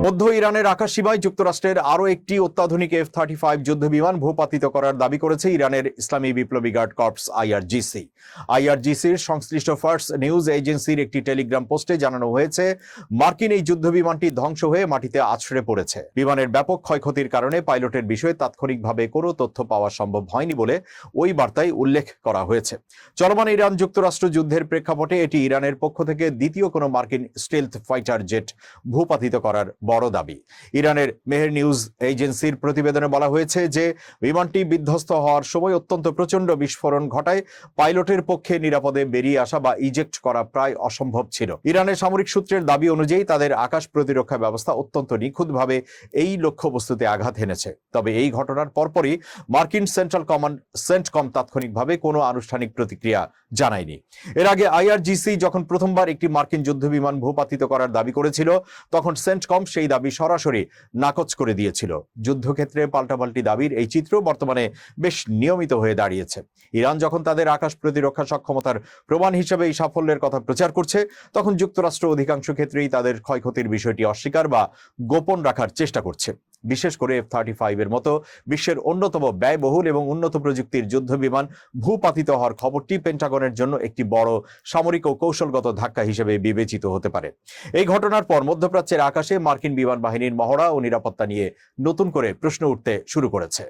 মধ্য ইরানের আকাশসীমায় যুক্তরাষ্ট্রের আরও একটি অত্যাধুনিক F-35 যুদ্ধবিমান ভূপাতিত করার দাবি করেছে ইরানের ইসলামী বিপ্লবী গার্ড কর্পস আইআরজিসি। আইআরজিসির সংশ্লিষ্ট ফার্স্ট নিউজ এজেন্সির একটি টেলিগ্রাম পোস্টে জানানো হয়েছে, মার্কিন এই যুদ্ধবিমানটি ধ্বংস হয়ে মাটিতে আছড়ে পড়েছে। বিমানের ব্যাপক ক্ষয়ক্ষতির কারণে পাইলটের বিষয়ে তাৎক্ষণিকভাবে কোনো তথ্য পাওয়া সম্ভব হয়নি বলে ওই বার্তায় উল্লেখ করা হয়েছে। চলমান ইরান যুক্তরাষ্ট্র যুদ্ধের প্রেক্ষাপটে এটি ইরানের পক্ষ থেকে দ্বিতীয় কোনো মার্কিন স্টেলথ ফাইটার জেট ভূপাতিত করার বড় দাবি। ইরানের মেহের নিউজ এজেন্সির প্রতিবেদনে বলা হয়েছে যে বিমানটি বিধ্বস্ত হওয়ার সময় অত্যন্ত প্রচণ্ড বিস্ফোরণ ঘটায় পাইলটের পক্ষে নিরাপদে বেরিয়ে আসা বা ইজেক্ট করা প্রায় অসম্ভব ছিল। ইরানের সামরিক সূত্রের দাবি অনুযায়ী তাদের আকাশ প্রতিরক্ষা ব্যবস্থা অত্যন্ত নিখুঁতভাবে এই লক্ষ্যবস্তুতে আঘাত হেনেছে। তবে এই ঘটনার পরপরই মার্কিন সেন্ট্রাল কমান্ড সেন্টকম তাৎক্ষণিকভাবে কোনো আনুষ্ঠানিক প্রতিক্রিয়া জানায়নি। এর আগে আইআরজিসি যখন প্রথমবার একটি মার্কিন যুদ্ধবিমান ভূপাতিত করার দাবি করেছিল, তখন সেন্টকম সেই দাবি সরাসরি নাকচ করে দিয়েছিল। যুদ্ধক্ষেত্রে পাল্টাপাল্টি দাবির এই চিত্র বর্তমানে বেশ নিয়মিত হয়ে দাঁড়িয়েছে। ইরান যখন তাদের আকাশ প্রতিরক্ষা সক্ষমতার প্রমাণ হিসেবে এই সাফল্যের কথা প্রচার করছে, তখন যুক্তরাষ্ট্র অধিকাংশ ক্ষেত্রেই তাদের ক্ষয়ক্ষতির বিষয়টি অস্বীকার বা গোপন রাখার চেষ্টা করছে। বিশেষ করে F-35 এর মতো বিশ্বের অন্যতম ব্যয়বহুল এবং উন্নত প্রযুক্তির যুদ্ধবিমান ভূপাতিত হওয়ার খবরটি পেন্টাগনের জন্য একটি বড় সামরিক ও কৌশলগত ধাক্কা হিসেবে বিবেচিত হতে পারে। এই ঘটনার পর মধ্যপ্রাচ্যের আকাশে মার্কিন বিমান বাহিনীর মহড়া ও নিরাপত্তা নিয়ে নতুন করে প্রশ্ন উঠতে শুরু করেছে।